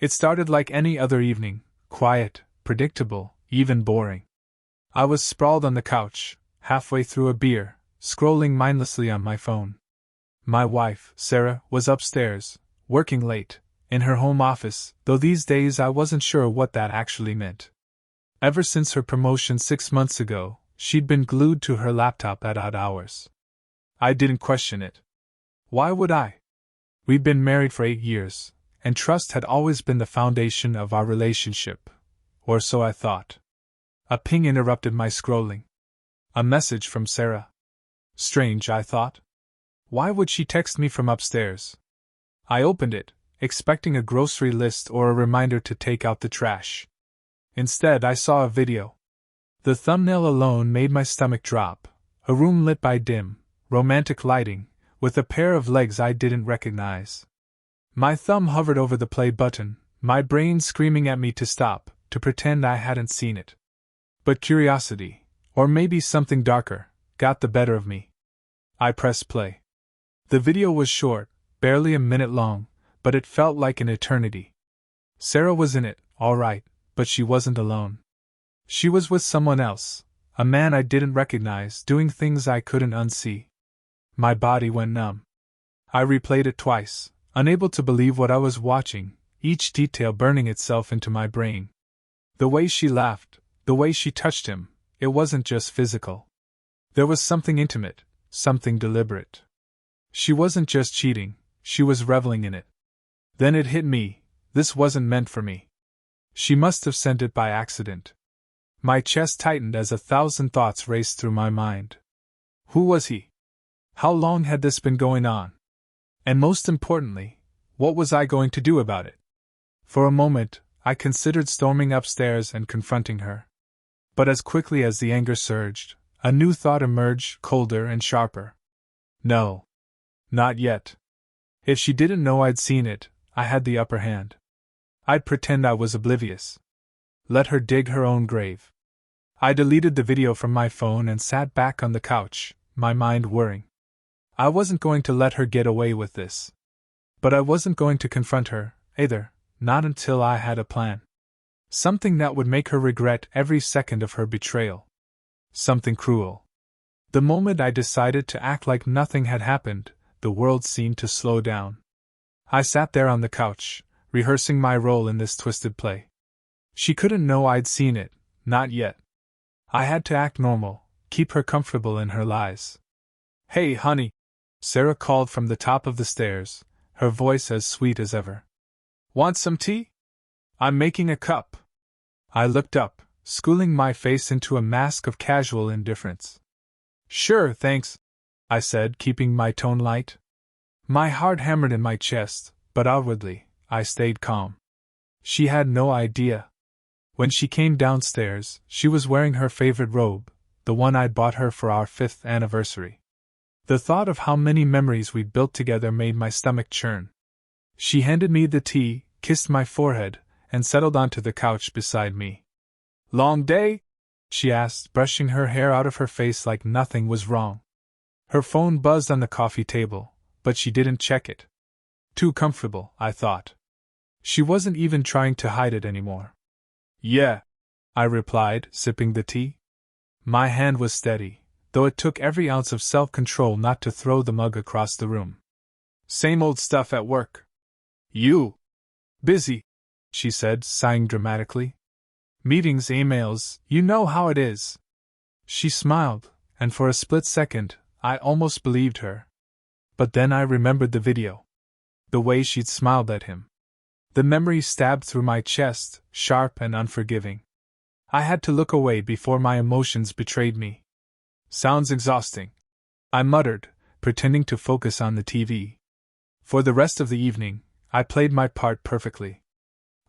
It started like any other evening, quiet, predictable, even boring. I was sprawled on the couch, halfway through a beer, scrolling mindlessly on my phone. My wife, Sarah, was upstairs, working late, in her home office, though these days I wasn't sure what that actually meant. Ever since her promotion 6 months ago, she'd been glued to her laptop at odd hours. I didn't question it. Why would I? We'd been married for 8 years, and trust had always been the foundation of our relationship. Or so I thought. A ping interrupted my scrolling. A message from Sarah. Strange, I thought. Why would she text me from upstairs? I opened it, expecting a grocery list or a reminder to take out the trash. Instead, I saw a video. The thumbnail alone made my stomach drop. A room lit by dim, romantic lighting, with a pair of legs I didn't recognize. My thumb hovered over the play button, my brain screaming at me to stop, to pretend I hadn't seen it. But curiosity, or maybe something darker, got the better of me. I pressed play. The video was short, barely a minute long, but it felt like an eternity. Sarah was in it, all right, but she wasn't alone. She was with someone else, a man I didn't recognize, doing things I couldn't unsee. My body went numb. I replayed it twice, unable to believe what I was watching, each detail burning itself into my brain. The way she laughed, the way she touched him, it wasn't just physical. There was something intimate, something deliberate. She wasn't just cheating, she was reveling in it. Then it hit me, this wasn't meant for me. She must have sent it by accident. My chest tightened as 1,000 thoughts raced through my mind. Who was he? How long had this been going on? And most importantly, what was I going to do about it? For a moment, I considered storming upstairs and confronting her. But as quickly as the anger surged, a new thought emerged, colder and sharper. No. Not yet. If she didn't know I'd seen it, I had the upper hand. I'd pretend I was oblivious. Let her dig her own grave. I deleted the video from my phone and sat back on the couch, my mind whirring. I wasn't going to let her get away with this. But I wasn't going to confront her, either, not until I had a plan. Something that would make her regret every second of her betrayal. Something cruel. The moment I decided to act like nothing had happened, the world seemed to slow down. I sat there on the couch, rehearsing my role in this twisted play. She couldn't know I'd seen it, not yet. I had to act normal, keep her comfortable in her lies. Hey, honey, Sarah called from the top of the stairs, her voice as sweet as ever. Want some tea? I'm making a cup. I looked up, schooling my face into a mask of casual indifference. Sure, thanks, I said, keeping my tone light. My heart hammered in my chest, but outwardly, I stayed calm. She had no idea. When she came downstairs, she was wearing her favorite robe, the one I'd bought her for our 5th anniversary. The thought of how many memories we'd built together made my stomach churn. She handed me the tea, kissed my forehead, and settled onto the couch beside me. Long day? She asked, brushing her hair out of her face like nothing was wrong. Her phone buzzed on the coffee table, but she didn't check it. Too comfortable, I thought. She wasn't even trying to hide it anymore. Yeah, I replied, sipping the tea. My hand was steady, though it took every ounce of self-control not to throw the mug across the room. Same old stuff at work. You? Busy, she said, sighing dramatically. Meetings, emails, you know how it is. She smiled, and for a split second, I almost believed her. But then I remembered the video. The way she'd smiled at him. The memory stabbed through my chest, sharp and unforgiving. I had to look away before my emotions betrayed me. Sounds exhausting, I muttered, pretending to focus on the TV. For the rest of the evening, I played my part perfectly.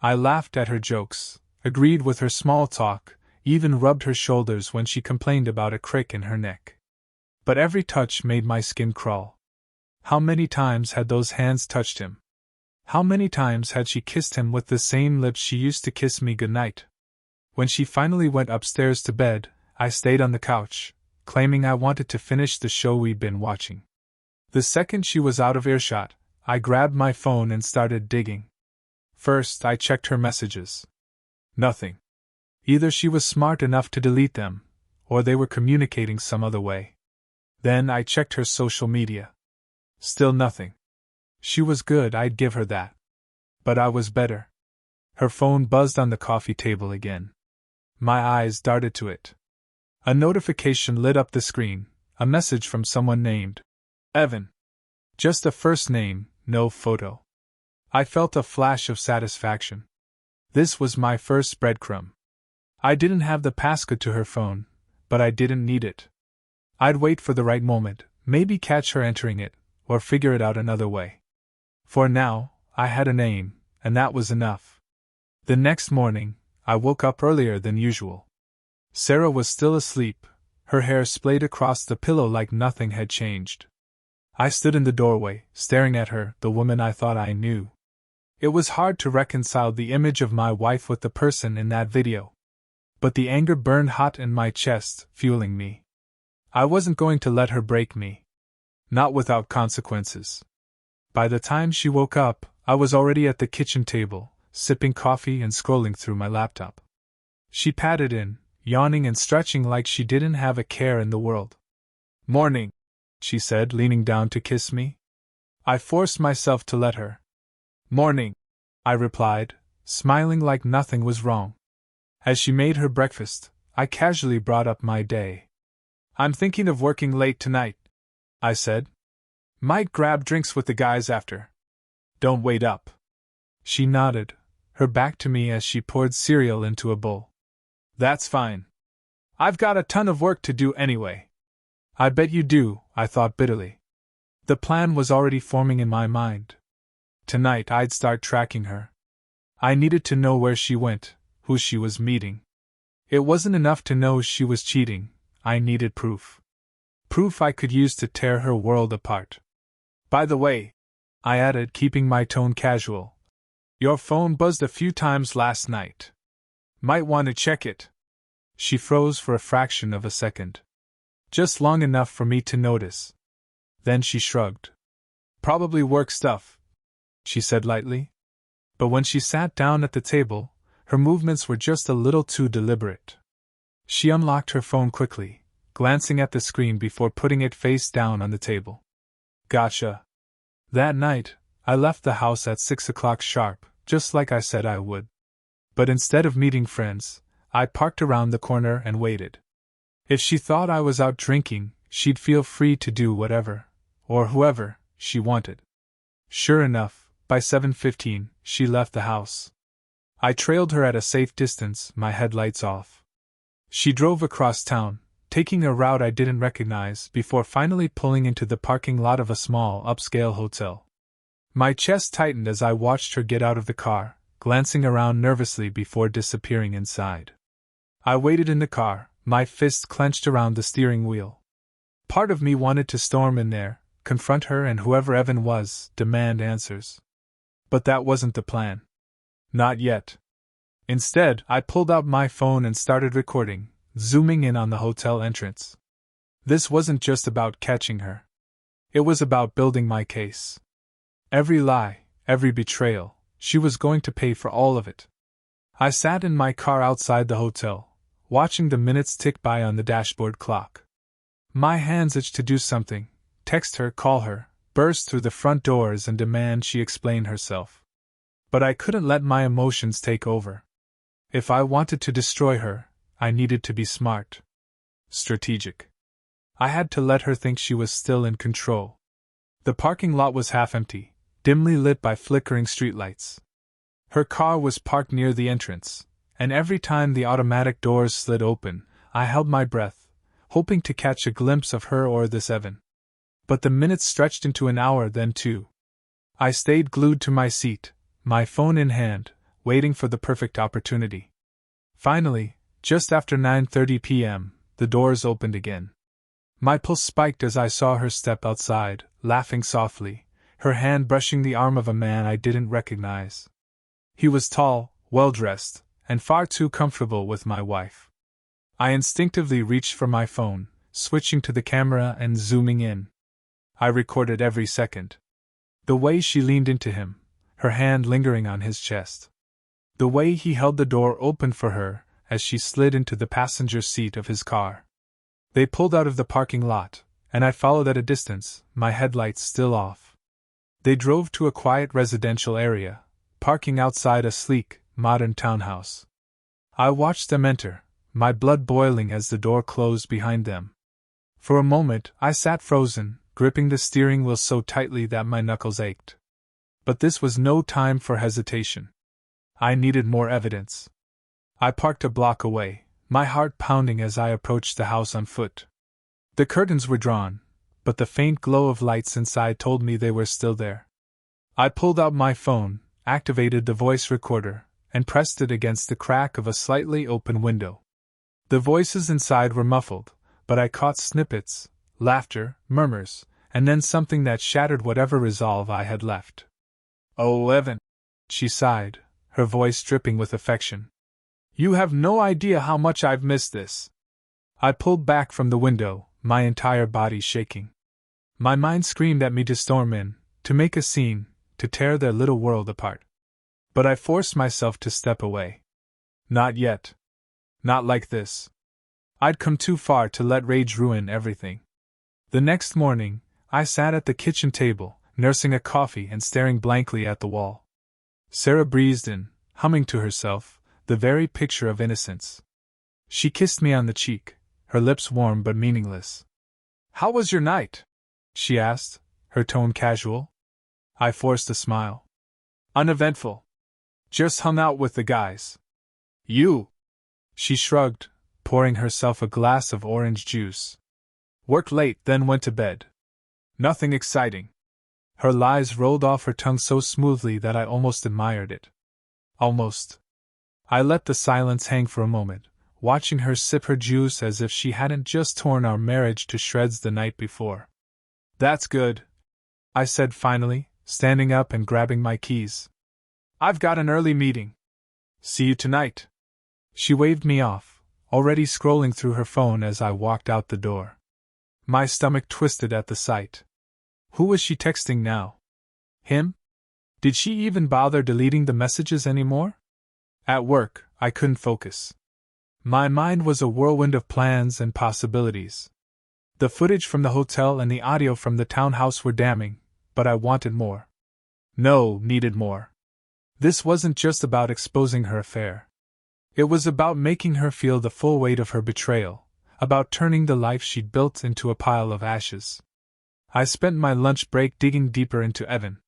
I laughed at her jokes, agreed with her small talk, even rubbed her shoulders when she complained about a crick in her neck. But every touch made my skin crawl. How many times had those hands touched him? How many times had she kissed him with the same lips she used to kiss me goodnight? When she finally went upstairs to bed, I stayed on the couch, claiming I wanted to finish the show we'd been watching. The second she was out of earshot, I grabbed my phone and started digging. First, I checked her messages. Nothing. Either she was smart enough to delete them, or they were communicating some other way. Then I checked her social media. Still nothing. She was good, I'd give her that. But I was better. Her phone buzzed on the coffee table again. My eyes darted to it. A notification lit up the screen, a message from someone named Evan. Just a first name, no photo. I felt a flash of satisfaction. This was my first breadcrumb. I didn't have the passcode to her phone, but I didn't need it. I'd wait for the right moment, maybe catch her entering it, or figure it out another way. For now, I had a name, and that was enough. The next morning, I woke up earlier than usual. Sarah was still asleep, her hair splayed across the pillow like nothing had changed. I stood in the doorway, staring at her, the woman I thought I knew. It was hard to reconcile the image of my wife with the person in that video. But the anger burned hot in my chest, fueling me. I wasn't going to let her break me. Not without consequences. By the time she woke up, I was already at the kitchen table, sipping coffee and scrolling through my laptop. She patted in, yawning and stretching like she didn't have a care in the world. "Morning," she said, leaning down to kiss me. I forced myself to let her. "Morning," I replied, smiling like nothing was wrong. As she made her breakfast, I casually brought up my day. "I'm thinking of working late tonight," I said. "Might grab drinks with the guys after. Don't wait up." She nodded, her back to me as she poured cereal into a bowl. "That's fine. I've got a ton of work to do anyway." "I bet you do," I thought bitterly. The plan was already forming in my mind. Tonight I'd start tracking her. I needed to know where she went, who she was meeting. It wasn't enough to know she was cheating, I needed proof. Proof I could use to tear her world apart. "By the way," I added, keeping my tone casual, "your phone buzzed a few times last night. Might want to check it." She froze for a fraction of a second. Just long enough for me to notice. Then she shrugged. "Probably work stuff," she said lightly. But when she sat down at the table, her movements were just a little too deliberate. She unlocked her phone quickly, glancing at the screen before putting it face down on the table. "Gotcha." That night, I left the house at 6 o'clock sharp, just like I said I would. But instead of meeting friends, I parked around the corner and waited. If she thought I was out drinking, she'd feel free to do whatever, or whoever, she wanted. Sure enough, by 7:15, she left the house. I trailed her at a safe distance, my headlights off. She drove across town, taking a route I didn't recognize, before finally pulling into the parking lot of a small, upscale hotel. My chest tightened as I watched her get out of the car, glancing around nervously before disappearing inside. I waited in the car, my fists clenched around the steering wheel. Part of me wanted to storm in there, confront her and whoever Evan was, demand answers. But that wasn't the plan. Not yet. Instead, I pulled out my phone and started recording, zooming in on the hotel entrance. This wasn't just about catching her. It was about building my case. Every lie, every betrayal, she was going to pay for all of it. I sat in my car outside the hotel, watching the minutes tick by on the dashboard clock. My hands itched to do something, text her, call her, burst through the front doors and demand she explain herself. But I couldn't let my emotions take over. If I wanted to destroy her, I needed to be smart. Strategic. I had to let her think she was still in control. The parking lot was half empty, dimly lit by flickering streetlights. Her car was parked near the entrance, and every time the automatic doors slid open, I held my breath, hoping to catch a glimpse of her or this Evan. But the minutes stretched into an hour, then two. I stayed glued to my seat, my phone in hand, waiting for the perfect opportunity. Finally, just after 9:30 p.m., the doors opened again. My pulse spiked as I saw her step outside, laughing softly, her hand brushing the arm of a man I didn't recognize. He was tall, well-dressed, and far too comfortable with my wife. I instinctively reached for my phone, switching to the camera and zooming in. I recorded every second. The way she leaned into him, her hand lingering on his chest. The way he held the door open for her as she slid into the passenger seat of his car. They pulled out of the parking lot, and I followed at a distance, my headlights still off. They drove to a quiet residential area, parking outside a sleek, modern townhouse. I watched them enter, my blood boiling as the door closed behind them. For a moment, I sat frozen, gripping the steering wheel so tightly that my knuckles ached. But this was no time for hesitation. I needed more evidence. I parked a block away, my heart pounding as I approached the house on foot. The curtains were drawn, but the faint glow of lights inside told me they were still there. I pulled out my phone, activated the voice recorder, and pressed it against the crack of a slightly open window. The voices inside were muffled, but I caught snippets, laughter, murmurs, and then something that shattered whatever resolve I had left. "Oh, Evan," she sighed, her voice dripping with affection. "You have no idea how much I've missed this." I pulled back from the window, my entire body shaking. My mind screamed at me to storm in, to make a scene, to tear their little world apart. But I forced myself to step away. Not yet. Not like this. I'd come too far to let rage ruin everything. The next morning, I sat at the kitchen table, nursing a coffee and staring blankly at the wall. Sarah breezed in, humming to herself, the very picture of innocence. She kissed me on the cheek, her lips warm but meaningless. "How was your night?" she asked, her tone casual. I forced a smile. "Uneventful. Just hung out with the guys." "You?" She shrugged, pouring herself a glass of orange juice. "Worked late, then went to bed. Nothing exciting." Her lies rolled off her tongue so smoothly that I almost admired it. Almost. I let the silence hang for a moment, watching her sip her juice as if she hadn't just torn our marriage to shreds the night before. "That's good," I said finally, standing up and grabbing my keys. "I've got an early meeting. See you tonight." She waved me off, already scrolling through her phone as I walked out the door. My stomach twisted at the sight. Who was she texting now? Him? Did she even bother deleting the messages anymore? At work, I couldn't focus. My mind was a whirlwind of plans and possibilities. The footage from the hotel and the audio from the townhouse were damning, but I wanted more. No, needed more. This wasn't just about exposing her affair. It was about making her feel the full weight of her betrayal, about turning the life she'd built into a pile of ashes. I spent my lunch break digging deeper into Evan.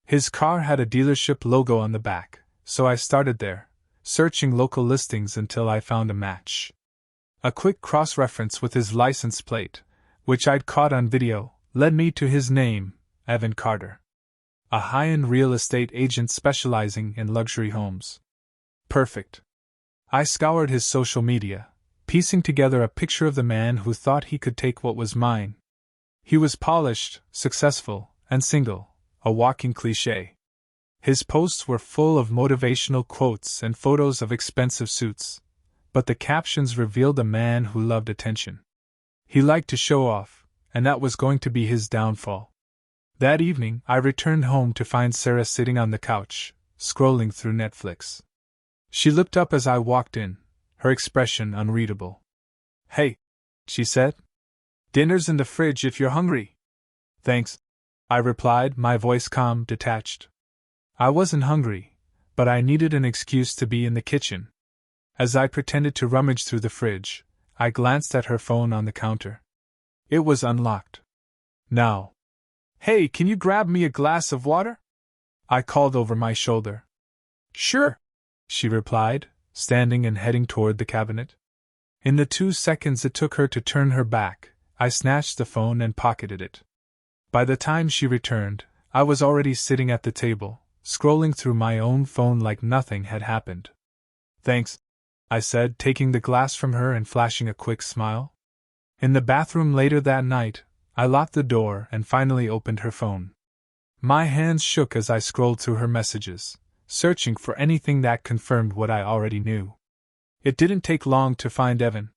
His car had a dealership logo on the back, so I started there, searching local listings until I found a match. A quick cross-reference with his license plate, which I'd caught on video, led me to his name, Evan Carter. A high-end real estate agent specializing in luxury homes. Perfect. I scoured his social media, piecing together a picture of the man who thought he could take what was mine. He was polished, successful, and single, a walking cliché. His posts were full of motivational quotes and photos of expensive suits, but the captions revealed a man who loved attention. He liked to show off, and that was going to be his downfall. That evening, I returned home to find Sarah sitting on the couch, scrolling through Netflix. She looked up as I walked in, her expression unreadable. "Hey," she said. "Dinner's in the fridge if you're hungry." "Thanks," I replied, my voice calm, detached. I wasn't hungry, but I needed an excuse to be in the kitchen. As I pretended to rummage through the fridge, I glanced at her phone on the counter. It was unlocked. "Now. Hey, can you grab me a glass of water?" I called over my shoulder. "Sure," she replied, standing and heading toward the cabinet. In the 2 seconds it took her to turn her back, I snatched the phone and pocketed it. By the time she returned, I was already sitting at the table, scrolling through my own phone like nothing had happened. "Thanks," I said, taking the glass from her and flashing a quick smile. In the bathroom later that night, I locked the door and finally opened her phone. My hands shook as I scrolled through her messages, searching for anything that confirmed what I already knew. It didn't take long to find Evan.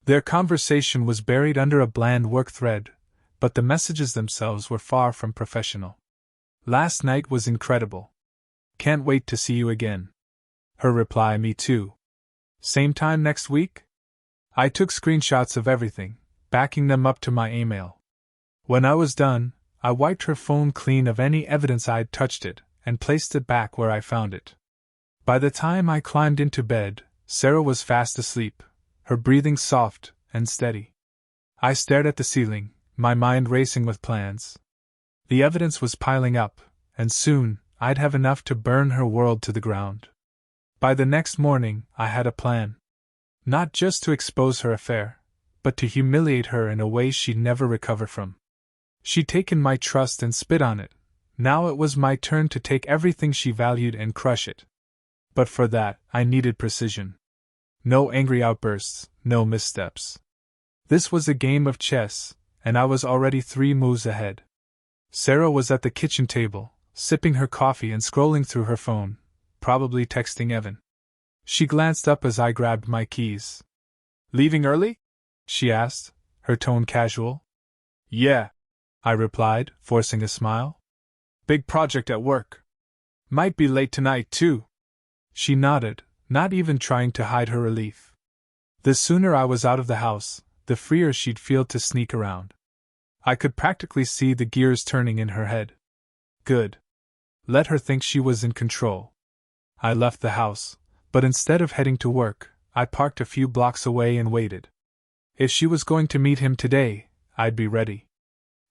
Their conversation was buried under a bland work thread, but the messages themselves were far from professional. "Last night was incredible. Can't wait to see you again. Her reply, me too. Same time next week? I took screenshots of everything, backing them up to my email. When I was done, I wiped her phone clean of any evidence I'd touched it, and placed it back where I found it. By the time I climbed into bed, Sarah was fast asleep, her breathing soft and steady. I stared at the ceiling, my mind racing with plans. The evidence was piling up, and soon I'd have enough to burn her world to the ground. By the next morning, I had a plan. Not just to expose her affair, but to humiliate her in a way she'd never recover from. She'd taken my trust and spit on it. Now it was my turn to take everything she valued and crush it. But for that, I needed precision. No angry outbursts, no missteps. This was a game of chess, and I was already 3 moves ahead. Sarah was at the kitchen table, sipping her coffee and scrolling through her phone, probably texting Evan. She glanced up as I grabbed my keys. "Leaving early?" she asked, her tone casual. "Yeah," I replied, forcing a smile. "Big project at work. Might be late tonight, too." She nodded, not even trying to hide her relief. The sooner I was out of the house, the freer she'd feel to sneak around. I could practically see the gears turning in her head. Good. Let her think she was in control. I left the house, but instead of heading to work, I parked a few blocks away and waited. If she was going to meet him today, I'd be ready.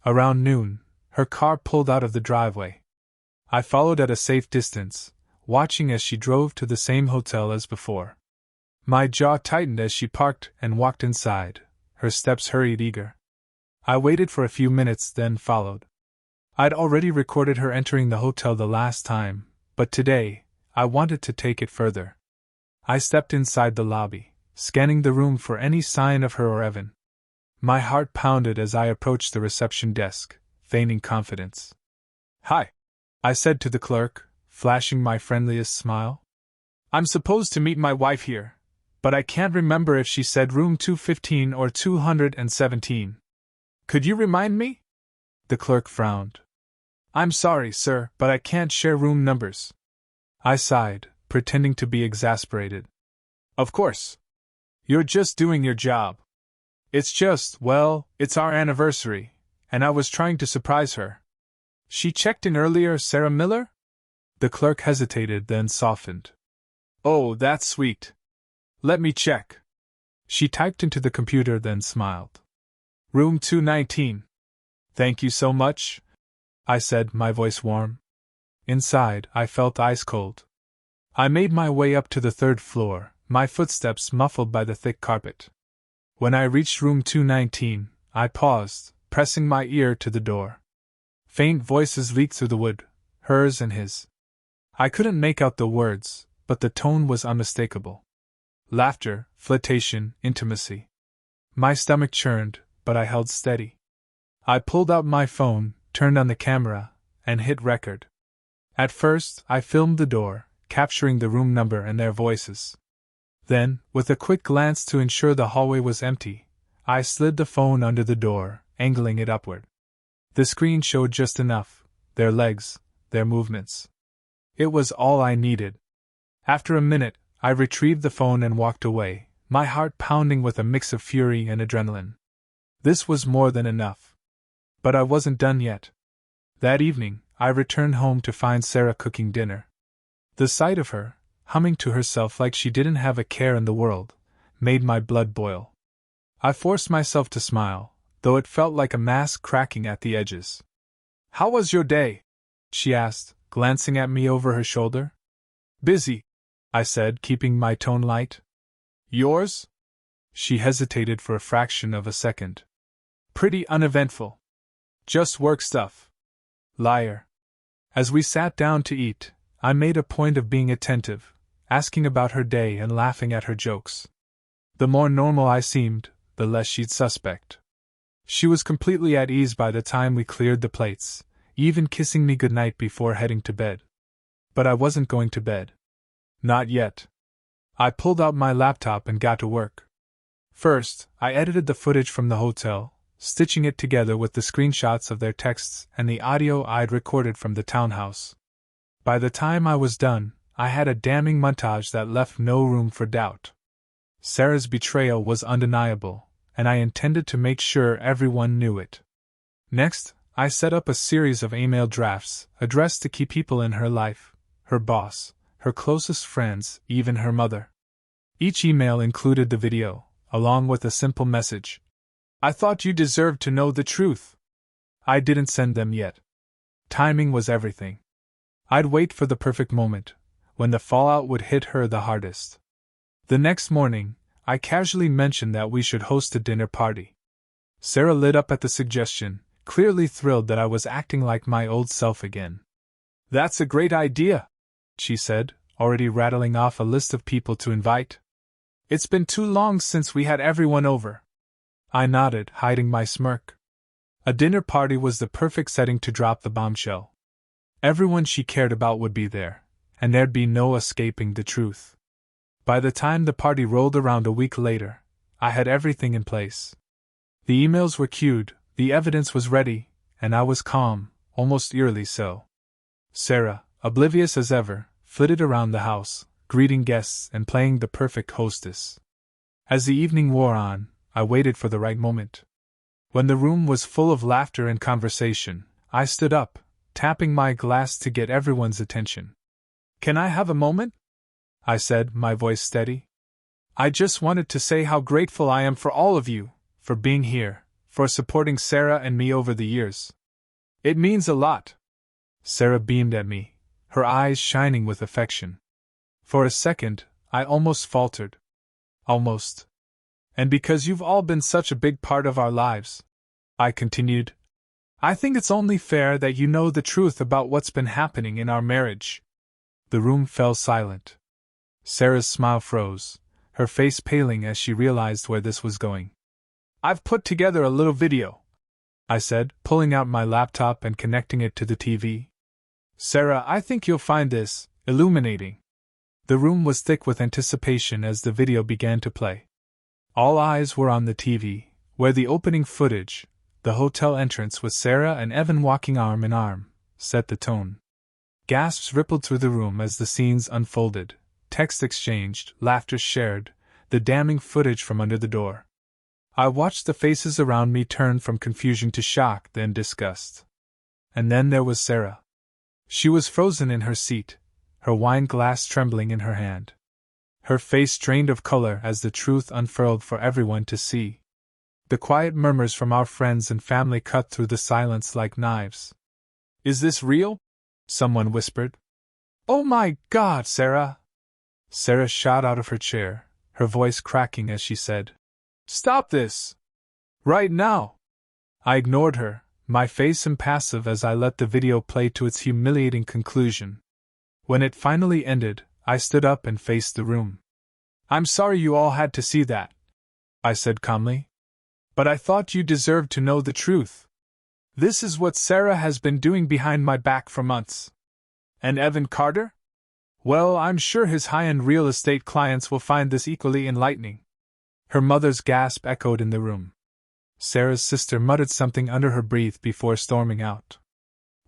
Around noon, her car pulled out of the driveway. I followed at a safe distance, watching as she drove to the same hotel as before. My jaw tightened as she parked and walked inside, her steps hurried, eager. I waited for a few minutes, then followed. I'd already recorded her entering the hotel the last time, but today, I wanted to take it further. I stepped inside the lobby, scanning the room for any sign of her or Evan. My heart pounded as I approached the reception desk, feigning confidence. "Hi," I said to the clerk, flashing my friendliest smile. "I'm supposed to meet my wife here, but I can't remember if she said room 215 or 217. Could you remind me?" The clerk frowned. "I'm sorry, sir, but I can't share room numbers." I sighed, pretending to be exasperated. "Of course. You're just doing your job. It's just, well, it's our anniversary, and I was trying to surprise her." "She checked in earlier, Sarah Miller?" The clerk hesitated, then softened. "Oh, that's sweet. Let me check." She typed into the computer, then smiled. "Room 219. "Thank you so much," I said, my voice warm. Inside, I felt ice cold. I made my way up to the 3rd floor, my footsteps muffled by the thick carpet. When I reached room 219, I paused, pressing my ear to the door. Faint voices leaked through the wood, hers and his. I couldn't make out the words, but the tone was unmistakable. Laughter, flirtation, intimacy. My stomach churned, but I held steady. I pulled out my phone, turned on the camera, and hit record. At first, I filmed the door, capturing the room number and their voices. Then, with a quick glance to ensure the hallway was empty, I slid the phone under the door, angling it upward. The screen showed just enough, their legs, their movements. It was all I needed. After a minute, I retrieved the phone and walked away, my heart pounding with a mix of fury and adrenaline. This was more than enough. But I wasn't done yet. That evening, I returned home to find Sarah cooking dinner. The sight of her, humming to herself like she didn't have a care in the world, made my blood boil. I forced myself to smile, though it felt like a mask cracking at the edges. "How was your day?" she asked, glancing at me over her shoulder. "Busy," I said, keeping my tone light. "Yours?" She hesitated for a fraction of a second. "Pretty uneventful. Just work stuff." Liar. As we sat down to eat, I made a point of being attentive, asking about her day and laughing at her jokes. The more normal I seemed, the less she'd suspect. She was completely at ease by the time we cleared the plates, even kissing me goodnight before heading to bed. But I wasn't going to bed. Not yet. I pulled out my laptop and got to work. First, I edited the footage from the hotel, stitching it together with the screenshots of their texts and the audio I'd recorded from the townhouse. By the time I was done, I had a damning montage that left no room for doubt. Sarah's betrayal was undeniable, and I intended to make sure everyone knew it. Next, I set up a series of email drafts addressed to key people in her life, her boss, her closest friends, even her mother. Each email included the video, along with a simple message. I thought you deserved to know the truth. I didn't send them yet. Timing was everything. I'd wait for the perfect moment, when the fallout would hit her the hardest. The next morning, I casually mentioned that we should host a dinner party. Sarah lit up at the suggestion, clearly thrilled that I was acting like my old self again. That's a great idea, she said, already rattling off a list of people to invite. It's been too long since we had everyone over. I nodded, hiding my smirk. A dinner party was the perfect setting to drop the bombshell. Everyone she cared about would be there, and there'd be no escaping the truth. By the time the party rolled around a week later, I had everything in place. The emails were queued, the evidence was ready, and I was calm, almost eerily so. Sarah, oblivious as ever, flitted around the house, greeting guests and playing the perfect hostess. As the evening wore on, I waited for the right moment. When the room was full of laughter and conversation, I stood up, tapping my glass to get everyone's attention. Can I have a moment? I said, my voice steady. I just wanted to say how grateful I am for all of you, for being here, for supporting Sarah and me over the years. It means a lot. Sarah beamed at me, her eyes shining with affection. For a second, I almost faltered. Almost. And because you've all been such a big part of our lives, I continued, I think it's only fair that you know the truth about what's been happening in our marriage. The room fell silent. Sarah's smile froze, her face paling as she realized where this was going. I've put together a little video, I said, pulling out my laptop and connecting it to the TV. Sarah, I think you'll find this illuminating. The room was thick with anticipation as the video began to play. All eyes were on the TV, where the opening footage, the hotel entrance with Sarah and Evan walking arm in arm, set the tone. Gasps rippled through the room as the scenes unfolded, text exchanged, laughter shared, the damning footage from under the door. I watched the faces around me turn from confusion to shock, then disgust. And then there was Sarah. She was frozen in her seat, her wine glass trembling in her hand. Her face drained of color as the truth unfurled for everyone to see. The quiet murmurs from our friends and family cut through the silence like knives. Is this real? Someone whispered. Oh my God, Sarah! Sarah shot out of her chair, her voice cracking as she said, Stop this! Right now! I ignored her, my face impassive as I let the video play to its humiliating conclusion. When it finally ended, I stood up and faced the room. I'm sorry you all had to see that, I said calmly. But I thought you deserved to know the truth. This is what Sarah has been doing behind my back for months. And Evan Carter? Well, I'm sure his high-end real estate clients will find this equally enlightening. Her mother's gasp echoed in the room. Sarah's sister muttered something under her breath before storming out.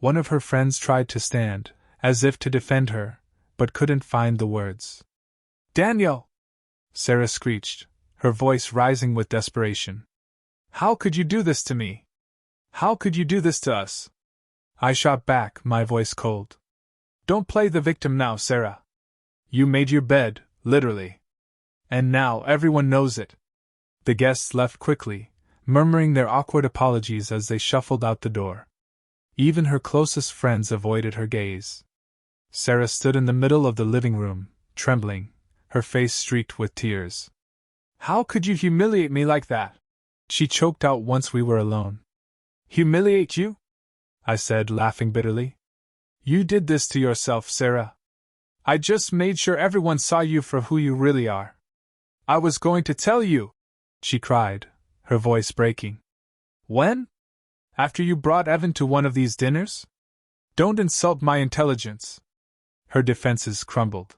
One of her friends tried to stand, as if to defend her, but couldn't find the words. Daniel! Sarah screeched, her voice rising with desperation. How could you do this to me? How could you do this to us? I shot back, my voice cold. Don't play the victim now, Sarah. You made your bed, literally. And now everyone knows it. The guests left quickly, murmuring their awkward apologies as they shuffled out the door. Even her closest friends avoided her gaze. Sarah stood in the middle of the living room, trembling, her face streaked with tears. How could you humiliate me like that? She choked out once we were alone. Humiliate you? I said, laughing bitterly. You did this to yourself, Sarah. I just made sure everyone saw you for who you really are. I was going to tell you, she cried, her voice breaking. When? After you brought Evan to one of these dinners? Don't insult my intelligence. Her defenses crumbled.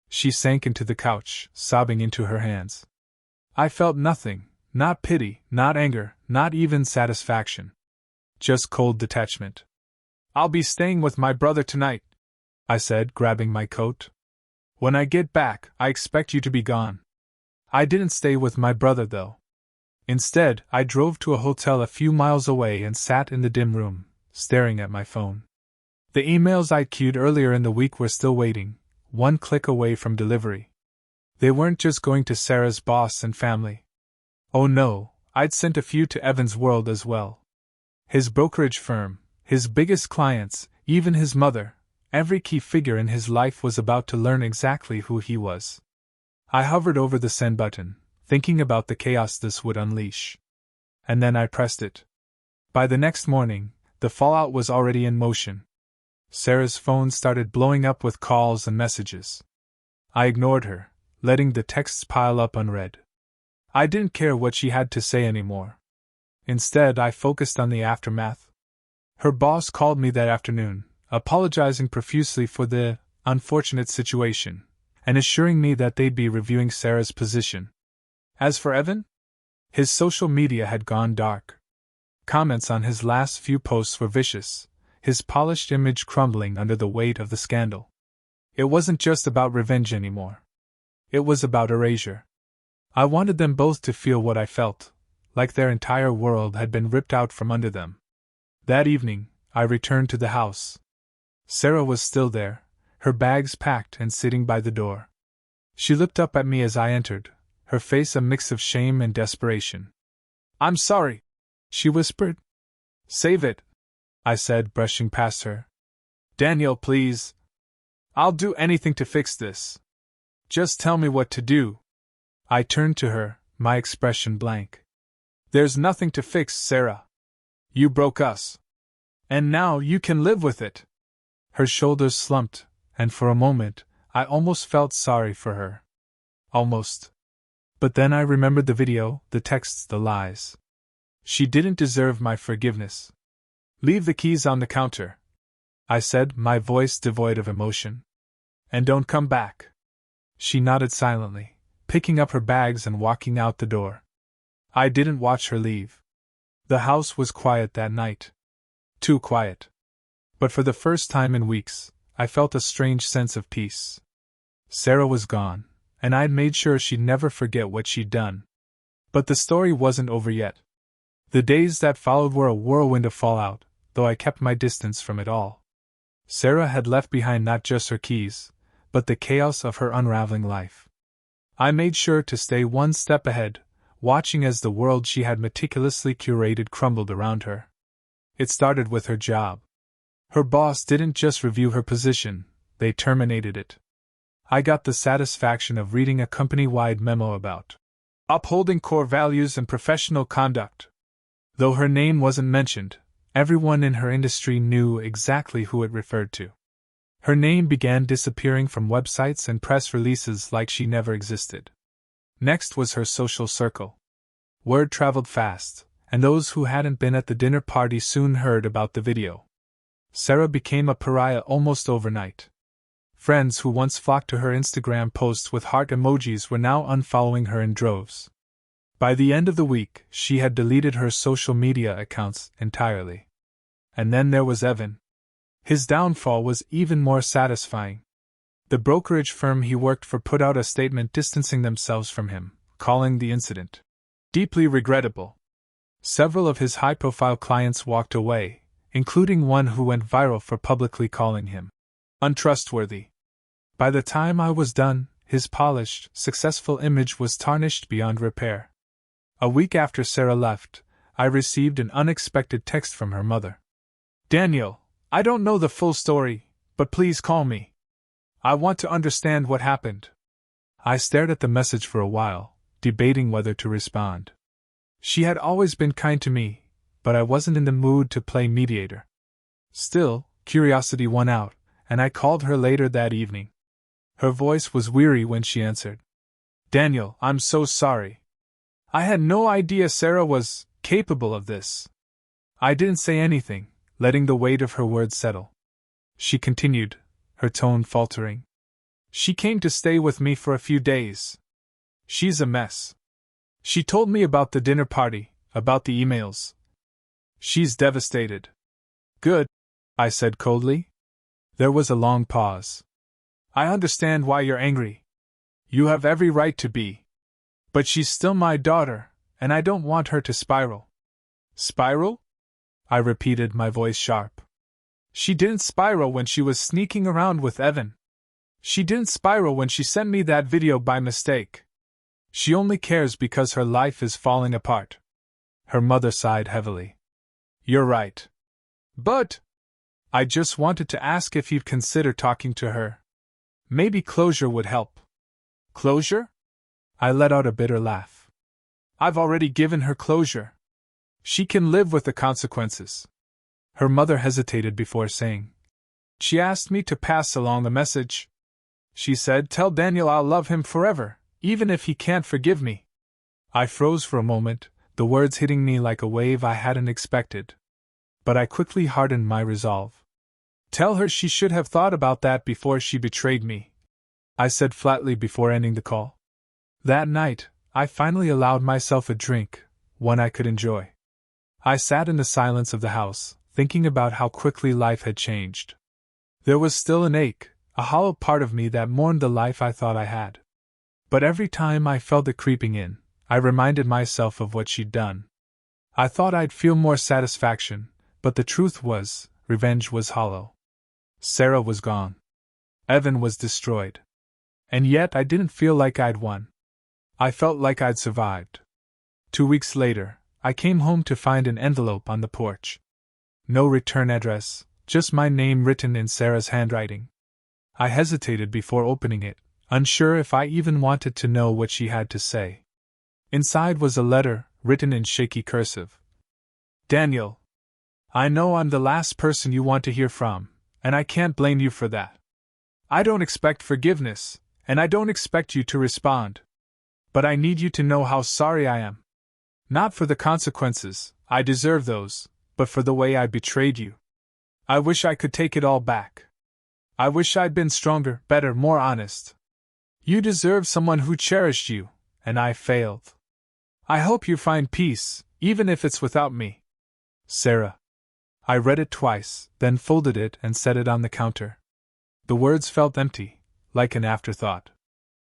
She sank into the couch, sobbing into her hands. I felt nothing, not pity, not anger, not even satisfaction. Just cold detachment. I'll be staying with my brother tonight, I said, grabbing my coat. When I get back, I expect you to be gone. I didn't stay with my brother, though. Instead, I drove to a hotel a few miles away and sat in the dim room, staring at my phone. The emails I'd queued earlier in the week were still waiting, one click away from delivery. They weren't just going to Sarah's boss and family. Oh no, I'd sent a few to Evan's World as well. His brokerage firm, his biggest clients, even his mother, every key figure in his life was about to learn exactly who he was. I hovered over the send button, thinking about the chaos this would unleash. And then I pressed it. By the next morning, the fallout was already in motion. Sarah's phone started blowing up with calls and messages. I ignored her, letting the texts pile up unread. I didn't care what she had to say anymore. Instead, I focused on the aftermath. Her boss called me that afternoon, apologizing profusely for the unfortunate situation, and assuring me that they'd be reviewing Sarah's position. As for Evan, his social media had gone dark. Comments on his last few posts were vicious, his polished image crumbling under the weight of the scandal. It wasn't just about revenge anymore. It was about erasure. I wanted them both to feel what I felt, like their entire world had been ripped out from under them. That evening, I returned to the house. Sarah was still there, her bags packed and sitting by the door. She looked up at me as I entered, her face a mix of shame and desperation. "I'm sorry," she whispered. "Save it," I said, brushing past her. "Daniel, please. I'll do anything to fix this. Just tell me what to do." I turned to her, my expression blank. "There's nothing to fix, Sarah. You broke us. And now you can live with it." Her shoulders slumped, and for a moment, I almost felt sorry for her. Almost. But then I remembered the video, the texts, the lies. She didn't deserve my forgiveness. "Leave the keys on the counter," I said, my voice devoid of emotion. "And don't come back." She nodded silently, picking up her bags and walking out the door. I didn't watch her leave. The house was quiet that night. Too quiet. But for the first time in weeks, I felt a strange sense of peace. Sarah was gone, and I'd made sure she'd never forget what she'd done. But the story wasn't over yet. The days that followed were a whirlwind of fallout, though I kept my distance from it all. Sarah had left behind not just her keys, but the chaos of her unraveling life. I made sure to stay one step ahead, watching as the world she had meticulously curated crumbled around her. It started with her job. Her boss didn't just review her position, they terminated it. I got the satisfaction of reading a company-wide memo about upholding core values and professional conduct. Though her name wasn't mentioned, everyone in her industry knew exactly who it referred to. Her name began disappearing from websites and press releases like she never existed. Next was her social circle. Word traveled fast, and those who hadn't been at the dinner party soon heard about the video. Sarah became a pariah almost overnight. Friends who once flocked to her Instagram posts with heart emojis were now unfollowing her in droves. By the end of the week, she had deleted her social media accounts entirely. And then there was Evan. His downfall was even more satisfying. The brokerage firm he worked for put out a statement distancing themselves from him, calling the incident deeply regrettable. Several of his high-profile clients walked away, including one who went viral for publicly calling him untrustworthy. By the time I was done, his polished, successful image was tarnished beyond repair. A week after Sarah left, I received an unexpected text from her mother. "Daniel, I don't know the full story, but please call me. I want to understand what happened." I stared at the message for a while, debating whether to respond. She had always been kind to me, but I wasn't in the mood to play mediator. Still, curiosity won out, and I called her later that evening. Her voice was weary when she answered. "Daniel, I'm so sorry. I had no idea Sarah was capable of this." I didn't say anything, letting the weight of her words settle. She continued, her tone faltering. "She came to stay with me for a few days. She's a mess. She told me about the dinner party, about the emails. She's devastated." "Good," I said coldly. There was a long pause. I understand why you're angry. You have every right to be. But she's still my daughter, and I don't want her to spiral. Spiral? I repeated, my voice sharp. She didn't spiral when she was sneaking around with Evan. She didn't spiral when she sent me that video by mistake. She only cares because her life is falling apart. Her mother sighed heavily. You're right. But I just wanted to ask if you'd consider talking to her. Maybe closure would help. Closure? I let out a bitter laugh. I've already given her closure. She can live with the consequences. Her mother hesitated before saying. She asked me to pass along the message. She said, tell Daniel I'll love him forever, even if he can't forgive me. I froze for a moment, the words hitting me like a wave I hadn't expected. But I quickly hardened my resolve. Tell her she should have thought about that before she betrayed me, I said flatly before ending the call. That night, I finally allowed myself a drink, one I could enjoy. I sat in the silence of the house, thinking about how quickly life had changed. There was still an ache, a hollow part of me that mourned the life I thought I had. But every time I felt it creeping in, I reminded myself of what she'd done. I thought I'd feel more satisfaction, but the truth was, revenge was hollow. Sarah was gone. Evan was destroyed. And yet I didn't feel like I'd won. I felt like I'd survived. 2 weeks later, I came home to find an envelope on the porch. No return address, just my name written in Sarah's handwriting. I hesitated before opening it, unsure if I even wanted to know what she had to say. Inside was a letter, written in shaky cursive. Daniel, I know I'm the last person you want to hear from, and I can't blame you for that. I don't expect forgiveness, and I don't expect you to respond. But I need you to know how sorry I am. Not for the consequences, I deserve those, but for the way I betrayed you. I wish I could take it all back. I wish I'd been stronger, better, more honest. You deserve someone who cherished you, and I failed. I hope you find peace, even if it's without me. Sarah. I read it twice, then folded it and set it on the counter. The words felt empty, like an afterthought.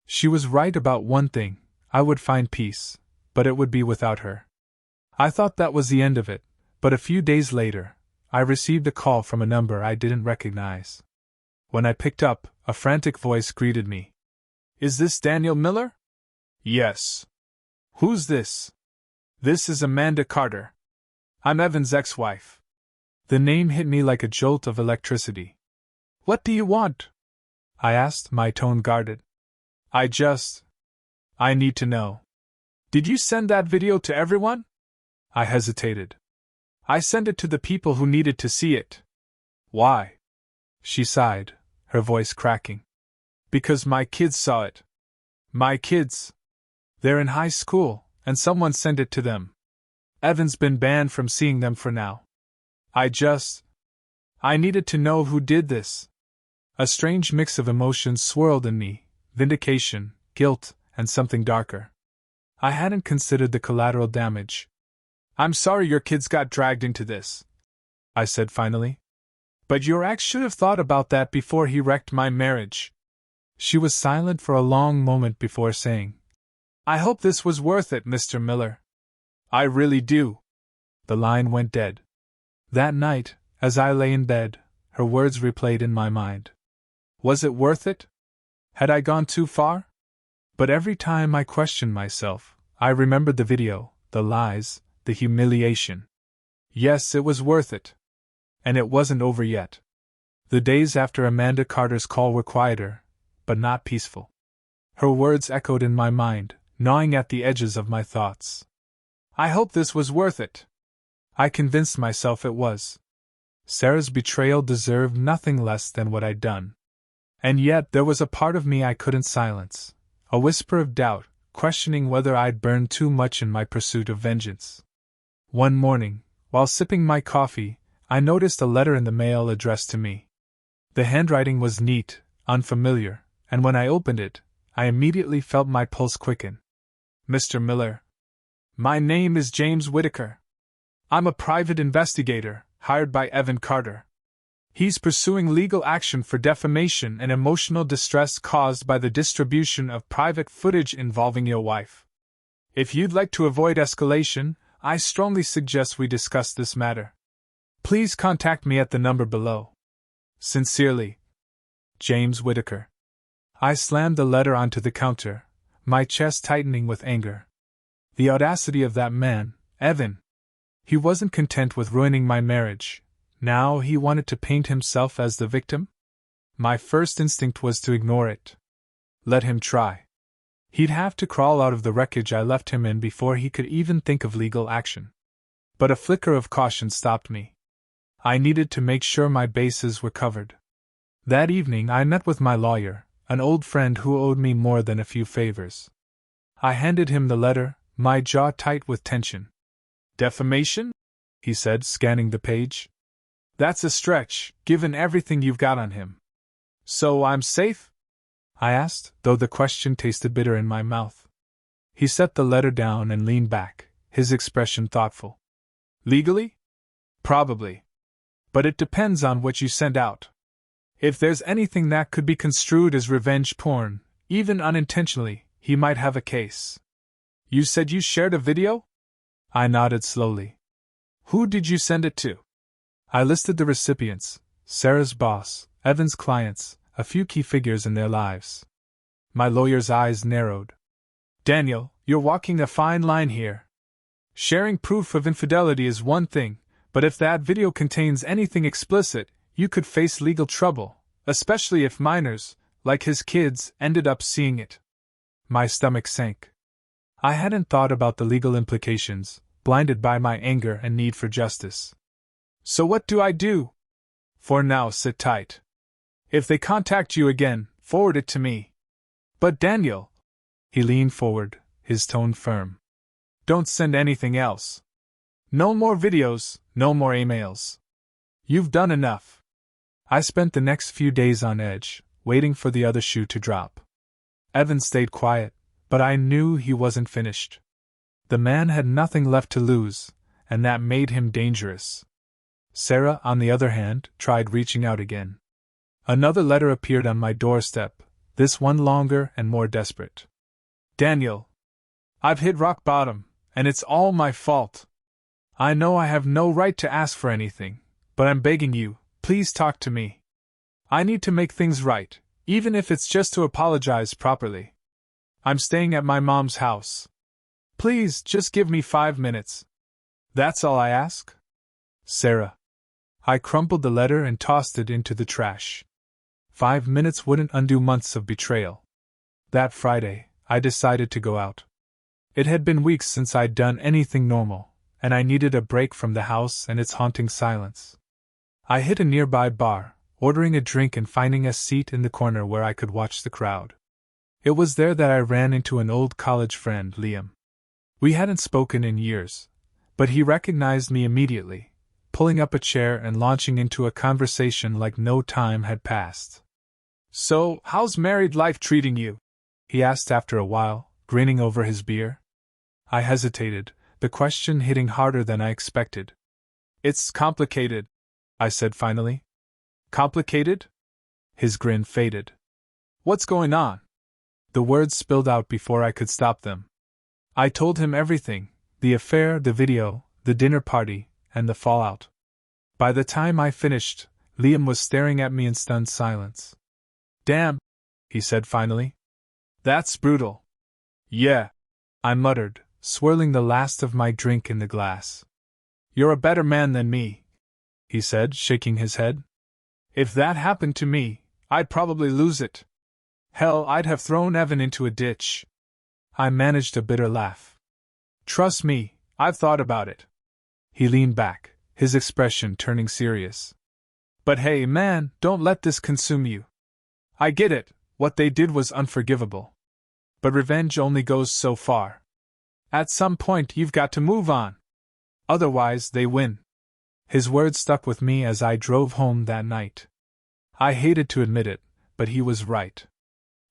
She was right about one thing, I would find peace, but it would be without her. I thought that was the end of it, but a few days later, I received a call from a number I didn't recognize. When I picked up, a frantic voice greeted me. Is this Daniel Miller? Yes. Who's this? This is Amanda Carter. I'm Evan's ex-wife. The name hit me like a jolt of electricity. What do you want? I asked, my tone guarded. I need to know. Did you send that video to everyone? I hesitated. I sent it to the people who needed to see it. Why? She sighed, her voice cracking. Because my kids saw it. My kids. They're in high school, and someone sent it to them. Evan's been banned from seeing them for now. I needed to know who did this. A strange mix of emotions swirled in me, vindication, guilt, and something darker. I hadn't considered the collateral damage. I'm sorry your kids got dragged into this, I said finally. But your ex should have thought about that before he wrecked my marriage. She was silent for a long moment before saying, I hope this was worth it, Mr. Miller. I really do. The line went dead. That night, as I lay in bed, her words replayed in my mind. Was it worth it? Had I gone too far? But every time I questioned myself, I remembered the video, the lies, the humiliation. Yes, it was worth it. And it wasn't over yet. The days after Amanda Carter's call were quieter, but not peaceful. Her words echoed in my mind, gnawing at the edges of my thoughts. I hope this was worth it. I convinced myself it was. Sarah's betrayal deserved nothing less than what I'd done. And yet there was a part of me I couldn't silence, a whisper of doubt, questioning whether I'd burned too much in my pursuit of vengeance. One morning, while sipping my coffee, I noticed a letter in the mail addressed to me. The handwriting was neat, unfamiliar, and when I opened it, I immediately felt my pulse quicken. Mr. Miller. My name is James Whitaker. I'm a private investigator, hired by Evan Carter. He's pursuing legal action for defamation and emotional distress caused by the distribution of private footage involving your wife. If you'd like to avoid escalation, I strongly suggest we discuss this matter. Please contact me at the number below. Sincerely, James Whitaker. I slammed the letter onto the counter, my chest tightening with anger. The audacity of that man, Evan. He wasn't content with ruining my marriage. Now he wanted to paint himself as the victim? My first instinct was to ignore it. Let him try. He'd have to crawl out of the wreckage I left him in before he could even think of legal action. But a flicker of caution stopped me. I needed to make sure my bases were covered. That evening I met with my lawyer, an old friend who owed me more than a few favors. I handed him the letter, my jaw tight with tension. Defamation? He said, scanning the page. That's a stretch, given everything you've got on him. So I'm safe? I asked, though the question tasted bitter in my mouth. He set the letter down and leaned back, his expression thoughtful. Legally? Probably. But it depends on what you send out. If there's anything that could be construed as revenge porn, even unintentionally, he might have a case. You said you shared a video? I nodded slowly. Who did you send it to? I listed the recipients, Sarah's boss, Evan's clients, a few key figures in their lives. My lawyer's eyes narrowed. Daniel, you're walking a fine line here. Sharing proof of infidelity is one thing, but if that video contains anything explicit, you could face legal trouble, especially if minors, like his kids, ended up seeing it. My stomach sank. I hadn't thought about the legal implications, blinded by my anger and need for justice. So what do I do? For now, sit tight. If they contact you again, forward it to me. But Daniel, he leaned forward, his tone firm. Don't send anything else. No more videos, no more emails. You've done enough. I spent the next few days on edge, waiting for the other shoe to drop. Evan stayed quiet, but I knew he wasn't finished. The man had nothing left to lose, and that made him dangerous. Sarah, on the other hand, tried reaching out again. Another letter appeared on my doorstep, this one longer and more desperate. Daniel, I've hit rock bottom, and it's all my fault. I know I have no right to ask for anything, but I'm begging you, please talk to me. I need to make things right, even if it's just to apologize properly. I'm staying at my mom's house. Please, just give me 5 minutes. That's all I ask? Sarah. I crumpled the letter and tossed it into the trash. 5 minutes wouldn't undo months of betrayal. That Friday, I decided to go out. It had been weeks since I'd done anything normal, and I needed a break from the house and its haunting silence. I hit a nearby bar, ordering a drink and finding a seat in the corner where I could watch the crowd. It was there that I ran into an old college friend, Liam. We hadn't spoken in years, but he recognized me immediately, pulling up a chair and launching into a conversation like no time had passed. So, how's married life treating you? He asked after a while, grinning over his beer. I hesitated, the question hitting harder than I expected. It's complicated, I said finally. Complicated? His grin faded. What's going on? The words spilled out before I could stop them. I told him everything, the affair, the video, the dinner party, and the fallout. By the time I finished, Liam was staring at me in stunned silence. Damn, he said finally. That's brutal. Yeah, I muttered, swirling the last of my drink in the glass. You're a better man than me, he said, shaking his head. If that happened to me, I'd probably lose it. Hell, I'd have thrown Evan into a ditch. I managed a bitter laugh. Trust me, I've thought about it. He leaned back, his expression turning serious. But hey, man, don't let this consume you. I get it, what they did was unforgivable. But revenge only goes so far. At some point, you've got to move on. Otherwise, they win. His words stuck with me as I drove home that night. I hated to admit it, but he was right.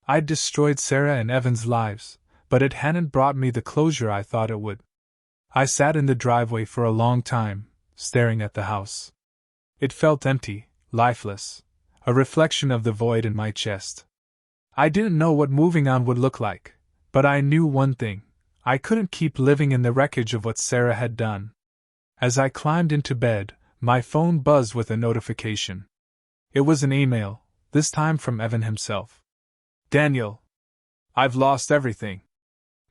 I'd destroyed Sarah and Evan's lives, but it hadn't brought me the closure I thought it would. I sat in the driveway for a long time, staring at the house. It felt empty, lifeless, a reflection of the void in my chest. I didn't know what moving on would look like, but I knew one thing: I couldn't keep living in the wreckage of what Sarah had done. As I climbed into bed, my phone buzzed with a notification. It was an email, this time from Evan himself. Daniel, I've lost everything.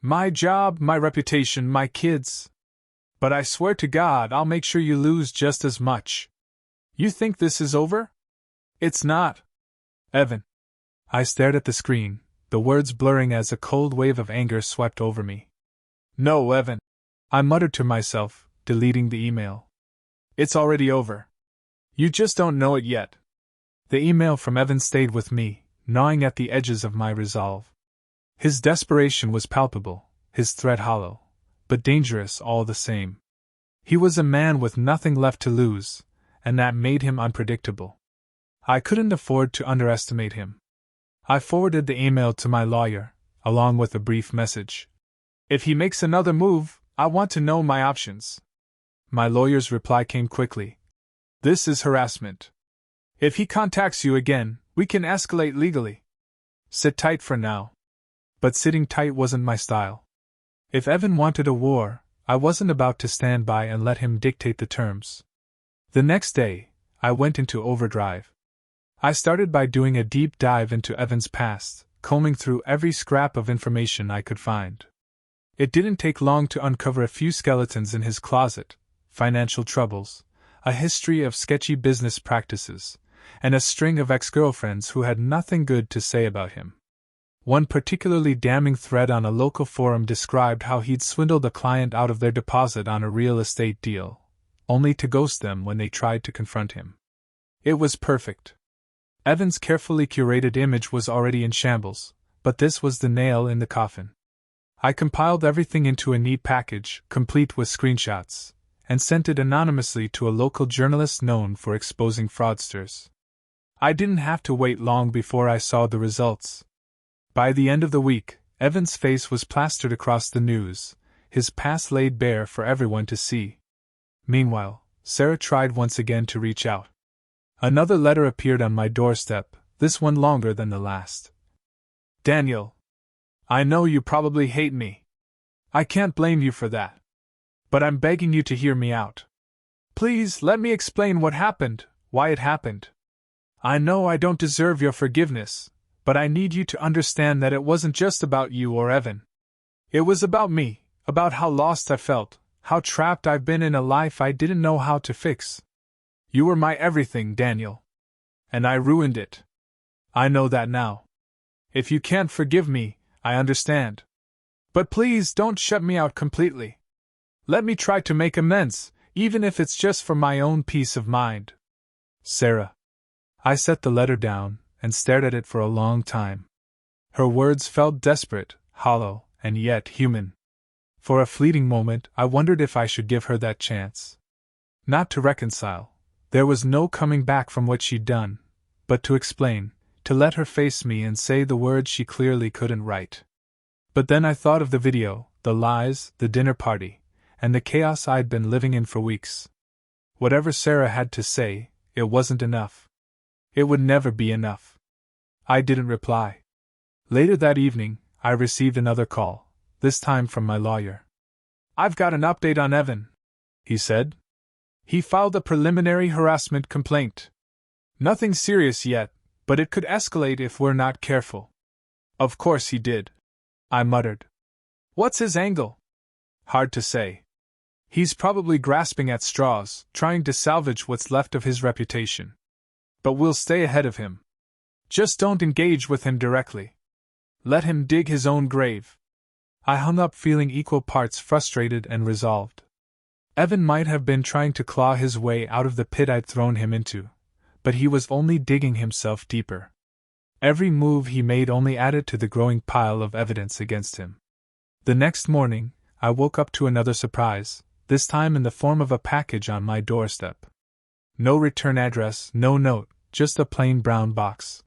My job, my reputation, my kids. But I swear to God I'll make sure you lose just as much. You think this is over? It's not. Evan. I stared at the screen, the words blurring as a cold wave of anger swept over me. No, Evan. I muttered to myself, deleting the email. It's already over. You just don't know it yet. The email from Evan stayed with me, gnawing at the edges of my resolve. His desperation was palpable, his threat hollow, but dangerous all the same. He was a man with nothing left to lose, and that made him unpredictable. I couldn't afford to underestimate him. I forwarded the email to my lawyer, along with a brief message. If he makes another move, I want to know my options. My lawyer's reply came quickly. This is harassment. If he contacts you again, we can escalate legally. Sit tight for now. But sitting tight wasn't my style. If Evan wanted a war, I wasn't about to stand by and let him dictate the terms. The next day, I went into overdrive. I started by doing a deep dive into Evan's past, combing through every scrap of information I could find. It didn't take long to uncover a few skeletons in his closet: financial troubles, a history of sketchy business practices, and a string of ex-girlfriends who had nothing good to say about him. One particularly damning thread on a local forum described how he'd swindled a client out of their deposit on a real estate deal, only to ghost them when they tried to confront him. It was perfect. Evan's carefully curated image was already in shambles, but this was the nail in the coffin. I compiled everything into a neat package, complete with screenshots, and sent it anonymously to a local journalist known for exposing fraudsters. I didn't have to wait long before I saw the results. By the end of the week, Evan's face was plastered across the news, his past laid bare for everyone to see. Meanwhile, Sarah tried once again to reach out. Another letter appeared on my doorstep, this one longer than the last. Daniel, I know you probably hate me. I can't blame you for that. But I'm begging you to hear me out. Please let me explain what happened, why it happened. I know I don't deserve your forgiveness, but I need you to understand that it wasn't just about you or Evan. It was about me, about how lost I felt, how trapped I've been in a life I didn't know how to fix. You were my everything, Daniel. And I ruined it. I know that now. If you can't forgive me, I understand. But please don't shut me out completely. Let me try to make amends, even if it's just for my own peace of mind. Sarah. I set the letter down and stared at it for a long time. Her words felt desperate, hollow, and yet human. For a fleeting moment, I wondered if I should give her that chance. Not to reconcile. There was no coming back from what she'd done, but to explain, to let her face me and say the words she clearly couldn't write. But then I thought of the video, the lies, the dinner party, and the chaos I'd been living in for weeks. Whatever Sarah had to say, it wasn't enough. It would never be enough. I didn't reply. Later that evening, I received another call, this time from my lawyer. I've got an update on Evan, he said. He filed a preliminary harassment complaint. Nothing serious yet, but it could escalate if we're not careful. Of course he did, I muttered. What's his angle? Hard to say. He's probably grasping at straws, trying to salvage what's left of his reputation. But we'll stay ahead of him. Just don't engage with him directly. Let him dig his own grave. I hung up feeling equal parts frustrated and resolved. Evan might have been trying to claw his way out of the pit I'd thrown him into, but he was only digging himself deeper. Every move he made only added to the growing pile of evidence against him. The next morning, I woke up to another surprise, this time in the form of a package on my doorstep. No return address, no note, just a plain brown box.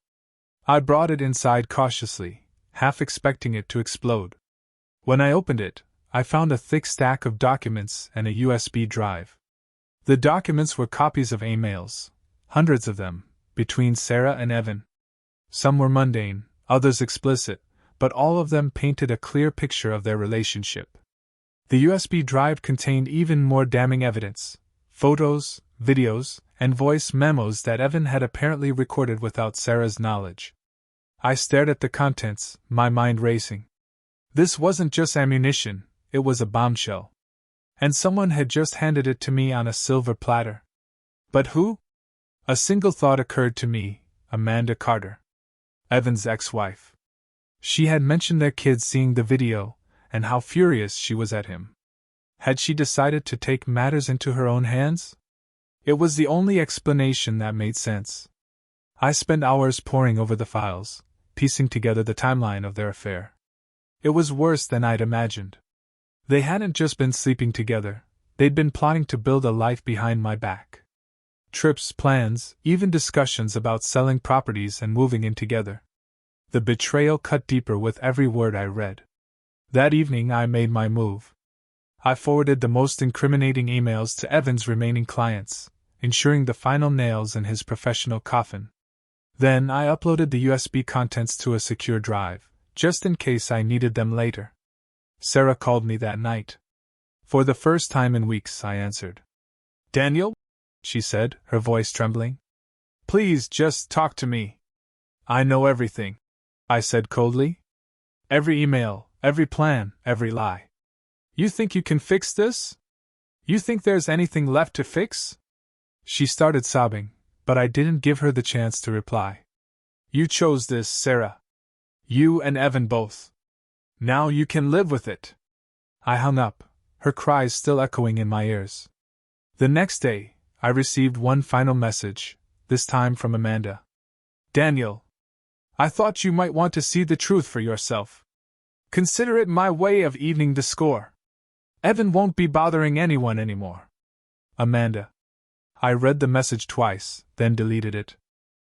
I brought it inside cautiously, half expecting it to explode. When I opened it, I found a thick stack of documents and a USB drive. The documents were copies of emails, hundreds of them, between Sarah and Evan. Some were mundane, others explicit, but all of them painted a clear picture of their relationship. The USB drive contained even more damning evidence: photos, videos, and voice memos that Evan had apparently recorded without Sarah's knowledge. I stared at the contents, my mind racing. This wasn't just ammunition, it was a bombshell. And someone had just handed it to me on a silver platter. But who? A single thought occurred to me: Amanda Carter, Evan's ex-wife. She had mentioned their kids seeing the video, and how furious she was at him. Had she decided to take matters into her own hands? It was the only explanation that made sense. I spent hours poring over the files, piecing together the timeline of their affair. It was worse than I'd imagined. They hadn't just been sleeping together, they'd been plotting to build a life behind my back. Trips, plans, even discussions about selling properties and moving in together. The betrayal cut deeper with every word I read. That evening I made my move. I forwarded the most incriminating emails to Evan's remaining clients, ensuring the final nails in his professional coffin. Then I uploaded the USB contents to a secure drive, just in case I needed them later. Sarah called me that night. For the first time in weeks, I answered. "Daniel?" she said, her voice trembling. "Please just talk to me." "I know everything," I said coldly. "Every email, every plan, every lie. You think you can fix this? You think there's anything left to fix?" She started sobbing, but I didn't give her the chance to reply. "You chose this, Sarah. You and Evan both. Now you can live with it." I hung up, her cries still echoing in my ears. The next day, I received one final message, this time from Amanda. "Daniel, I thought you might want to see the truth for yourself. Consider it my way of evening the score. Evan won't be bothering anyone anymore. Amanda." I read the message twice, then deleted it.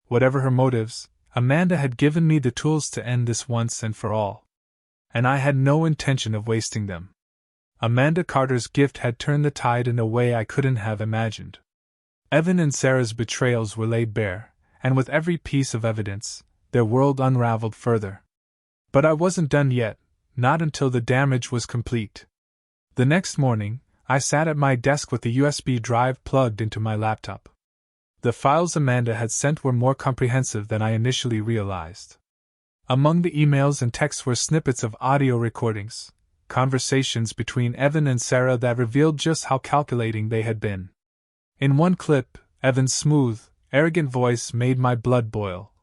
Whatever her motives, Amanda had given me the tools to end this once and for all. And I had no intention of wasting them. Amanda Carter's gift had turned the tide in a way I couldn't have imagined. Evan and Sarah's betrayals were laid bare, and with every piece of evidence, their world unraveled further. But I wasn't done yet, not until the damage was complete. The next morning, I sat at my desk with the USB drive plugged into my laptop. The files Amanda had sent were more comprehensive than I initially realized. Among the emails and texts were snippets of audio recordings, conversations between Evan and Sarah that revealed just how calculating they had been. In one clip, Evan's smooth, arrogant voice made my blood boil.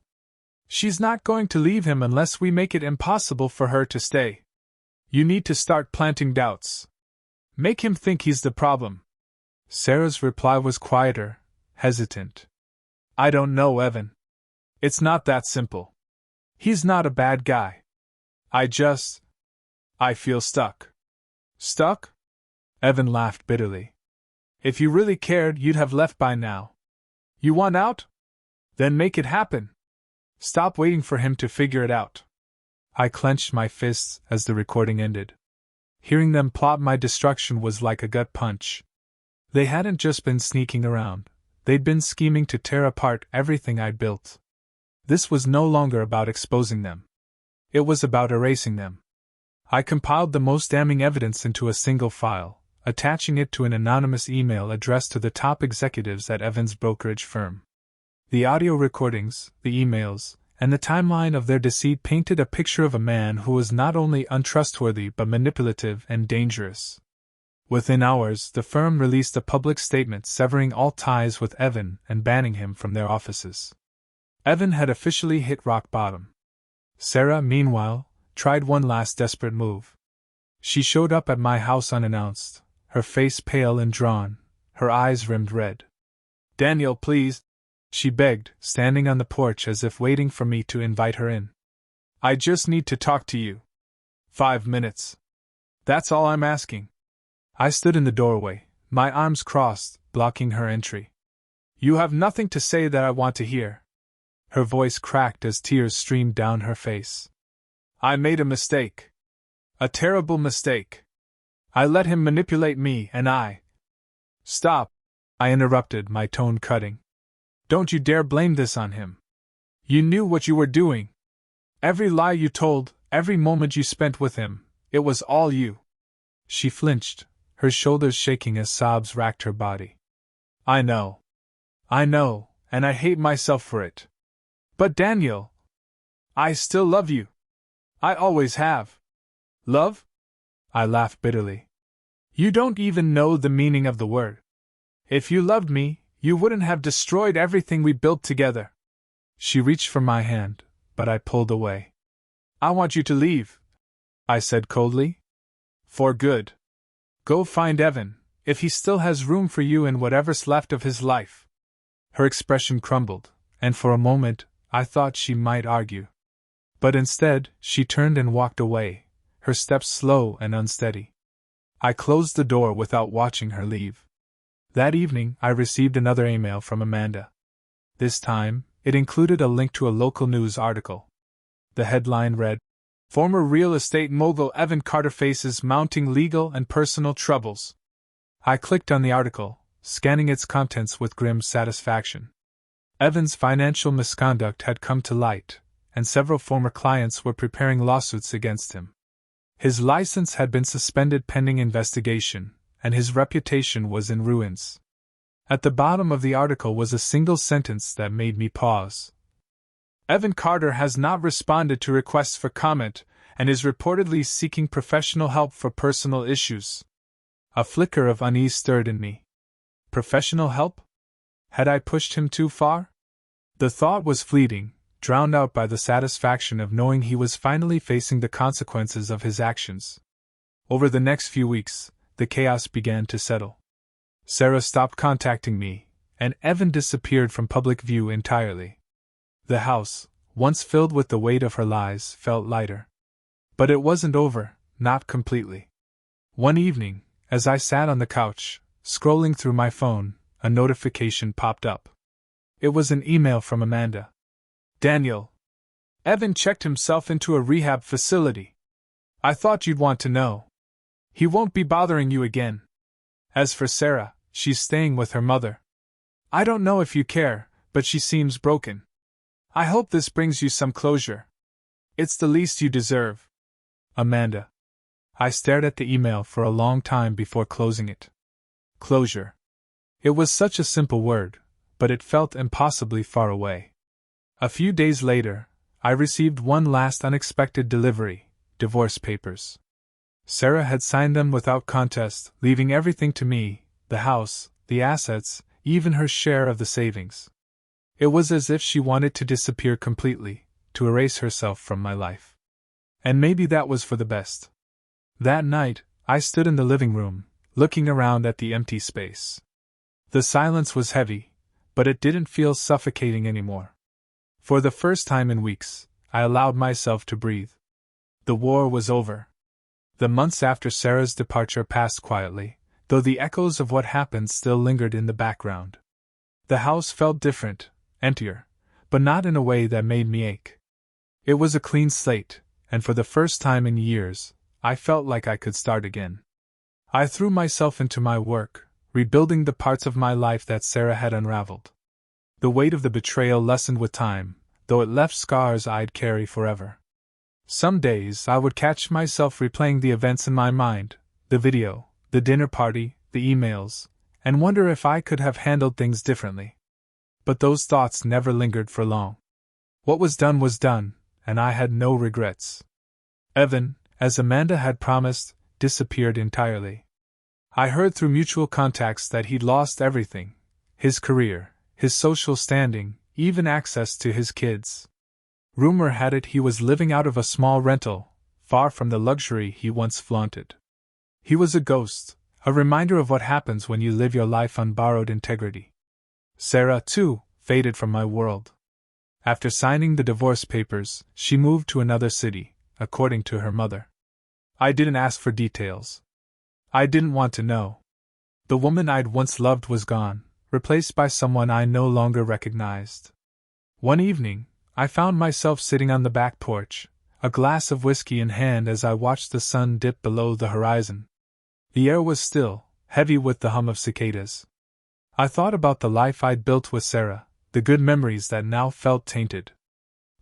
"She's not going to leave him unless we make it impossible for her to stay. You need to start planting doubts. Make him think he's the problem." Sarah's reply was quieter, hesitant. "I don't know, Evan. It's not that simple. He's not a bad guy. I feel stuck." "Stuck?" Evan laughed bitterly. "If you really cared, you'd have left by now. You want out? Then make it happen. Stop waiting for him to figure it out." I clenched my fists as the recording ended. Hearing them plot my destruction was like a gut punch. They hadn't just been sneaking around, they'd been scheming to tear apart everything I'd built. This was no longer about exposing them. It was about erasing them. I compiled the most damning evidence into a single file, attaching it to an anonymous email addressed to the top executives at Evan's brokerage firm. The audio recordings, the emails, and the timeline of their deceit painted a picture of a man who was not only untrustworthy but manipulative and dangerous. Within hours, the firm released a public statement severing all ties with Evan and banning him from their offices. Evan had officially hit rock bottom. Sarah, meanwhile, tried one last desperate move. She showed up at my house unannounced, her face pale and drawn, her eyes rimmed red. "Daniel, please," she begged, standing on the porch as if waiting for me to invite her in. "I just need to talk to you. 5 minutes. That's all I'm asking." I stood in the doorway, my arms crossed, blocking her entry. "You have nothing to say that I want to hear." Her voice cracked as tears streamed down her face. "I made a mistake. A terrible mistake. I let him manipulate me and I—" "Stop," I interrupted, my tone cutting. Don't you dare blame this on him. You knew what you were doing. Every lie you told, every moment you spent with him, it was all you. She flinched, her shoulders shaking as sobs racked her body. I know, and I hate myself for it. But Daniel, I still love you. I always have. Love? I laughed bitterly. You don't even know the meaning of the word. If you loved me, you wouldn't have destroyed everything we built together. She reached for my hand, but I pulled away. I want you to leave, I said coldly. For good. Go find Evan, if he still has room for you in whatever's left of his life. Her expression crumbled, and for a moment, I thought she might argue. But instead, she turned and walked away, her steps slow and unsteady. I closed the door without watching her leave. That evening, I received another email from Amanda. This time, it included a link to a local news article. The headline read, Former real estate mogul Evan Carter faces mounting legal and personal troubles. I clicked on the article, scanning its contents with grim satisfaction. Evan's financial misconduct had come to light, and several former clients were preparing lawsuits against him. His license had been suspended pending investigation, and his reputation was in ruins. At the bottom of the article was a single sentence that made me pause. Evan Carter has not responded to requests for comment and is reportedly seeking professional help for personal issues. A flicker of unease stirred in me. Professional help? Had I pushed him too far? The thought was fleeting, drowned out by the satisfaction of knowing he was finally facing the consequences of his actions. Over the next few weeks, the chaos began to settle. Sarah stopped contacting me, and Evan disappeared from public view entirely. The house, once filled with the weight of her lies, felt lighter. But it wasn't over, not completely. One evening, as I sat on the couch, scrolling through my phone, a notification popped up. It was an email from Amanda. Daniel, Evan checked himself into a rehab facility. I thought you'd want to know. He won't be bothering you again. As for Sarah, she's staying with her mother. I don't know if you care, but she seems broken. I hope this brings you some closure. It's the least you deserve. Amanda. I stared at the email for a long time before closing it. Closure. It was such a simple word, but it felt impossibly far away. A few days later, I received one last unexpected delivery: divorce papers. Sarah had signed them without contest, leaving everything to me: the house, the assets, even her share of the savings. It was as if she wanted to disappear completely, to erase herself from my life. And maybe that was for the best. That night, I stood in the living room, looking around at the empty space. The silence was heavy, but it didn't feel suffocating anymore. For the first time in weeks, I allowed myself to breathe. The war was over. The months after Sarah's departure passed quietly, though the echoes of what happened still lingered in the background. The house felt different, emptier, but not in a way that made me ache. It was a clean slate, and for the first time in years, I felt like I could start again. I threw myself into my work, rebuilding the parts of my life that Sarah had unraveled. The weight of the betrayal lessened with time, though it left scars I'd carry forever. Some days I would catch myself replaying the events in my mind, the video, the dinner party, the emails, and wonder if I could have handled things differently. But those thoughts never lingered for long. What was done, and I had no regrets. Evan, as Amanda had promised, disappeared entirely. I heard through mutual contacts that he'd lost everything: his career, his social standing, even access to his kids. Rumor had it he was living out of a small rental, far from the luxury he once flaunted. He was a ghost, a reminder of what happens when you live your life on borrowed integrity. Sarah, too, faded from my world. After signing the divorce papers, she moved to another city, according to her mother. I didn't ask for details. I didn't want to know. The woman I'd once loved was gone, replaced by someone I no longer recognized. One evening, I found myself sitting on the back porch, a glass of whiskey in hand as I watched the sun dip below the horizon. The air was still, heavy with the hum of cicadas. I thought about the life I'd built with Sarah, the good memories that now felt tainted.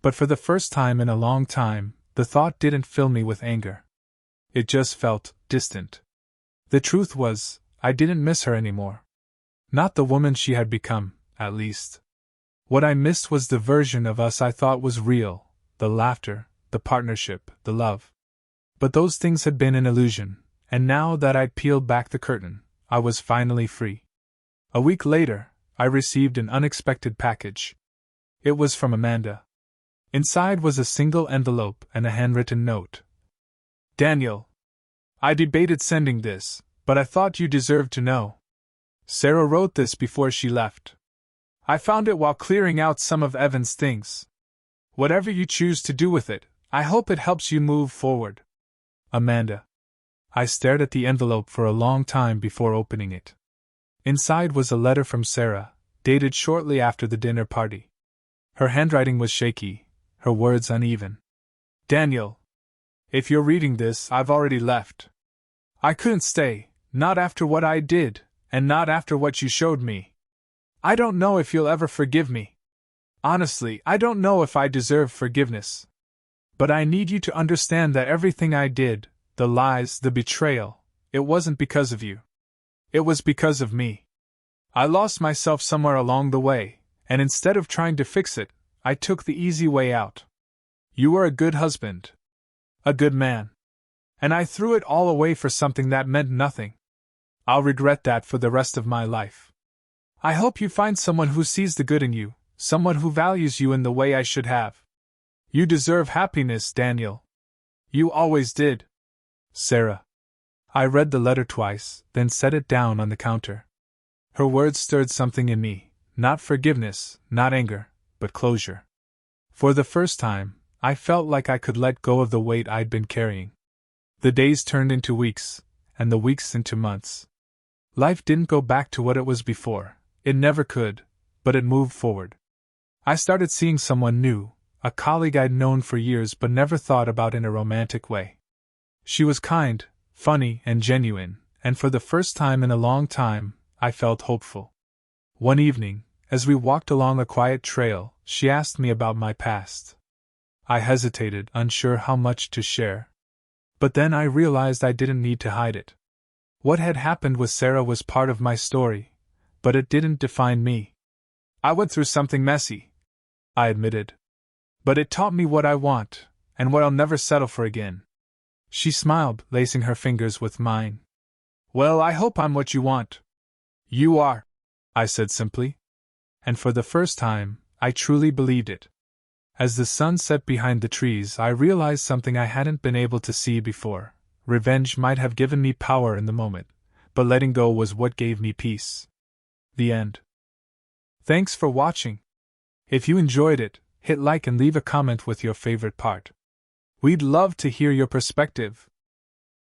But for the first time in a long time, the thought didn't fill me with anger. It just felt distant. The truth was, I didn't miss her anymore. Not the woman she had become, at least. What I missed was the version of us I thought was real, the laughter, the partnership, the love. But those things had been an illusion, and now that I'd peeled back the curtain, I was finally free. A week later, I received an unexpected package. It was from Amanda. Inside was a single envelope and a handwritten note. Daniel, I debated sending this, but I thought you deserved to know. Sarah wrote this before she left. I found it while clearing out some of Evan's things. Whatever you choose to do with it, I hope it helps you move forward. Amanda. I stared at the envelope for a long time before opening it. Inside was a letter from Sarah, dated shortly after the dinner party. Her handwriting was shaky, her words uneven. Daniel, if you're reading this, I've already left. I couldn't stay, not after what I did, and not after what you showed me. I don't know if you'll ever forgive me. Honestly, I don't know if I deserve forgiveness. But I need you to understand that everything I did, the lies, the betrayal, it wasn't because of you. It was because of me. I lost myself somewhere along the way, and instead of trying to fix it, I took the easy way out. You were a good husband. A good man. And I threw it all away for something that meant nothing. I'll regret that for the rest of my life. I hope you find someone who sees the good in you, someone who values you in the way I should have. You deserve happiness, Daniel. You always did. Sarah. I read the letter twice, then set it down on the counter. Her words stirred something in me, not forgiveness, not anger, but closure. For the first time, I felt like I could let go of the weight I'd been carrying. The days turned into weeks, and the weeks into months. Life didn't go back to what it was before, it never could, but it moved forward. I started seeing someone new, a colleague I'd known for years but never thought about in a romantic way. She was kind, funny, and genuine, and for the first time in a long time, I felt hopeful. One evening, as we walked along a quiet trail, she asked me about my past. I hesitated, unsure how much to share. But then I realized I didn't need to hide it. What had happened with Sarah was part of my story, but it didn't define me. I went through something messy, I admitted. But it taught me what I want, and what I'll never settle for again. She smiled, lacing her fingers with mine. Well, I hope I'm what you want. You are, I said simply. And for the first time, I truly believed it. As the sun set behind the trees, I realized something I hadn't been able to see before. Revenge might have given me power in the moment, but letting go was what gave me peace. The end. Thanks for watching. If you enjoyed it, hit like and leave a comment with your favorite part. We'd love to hear your perspective.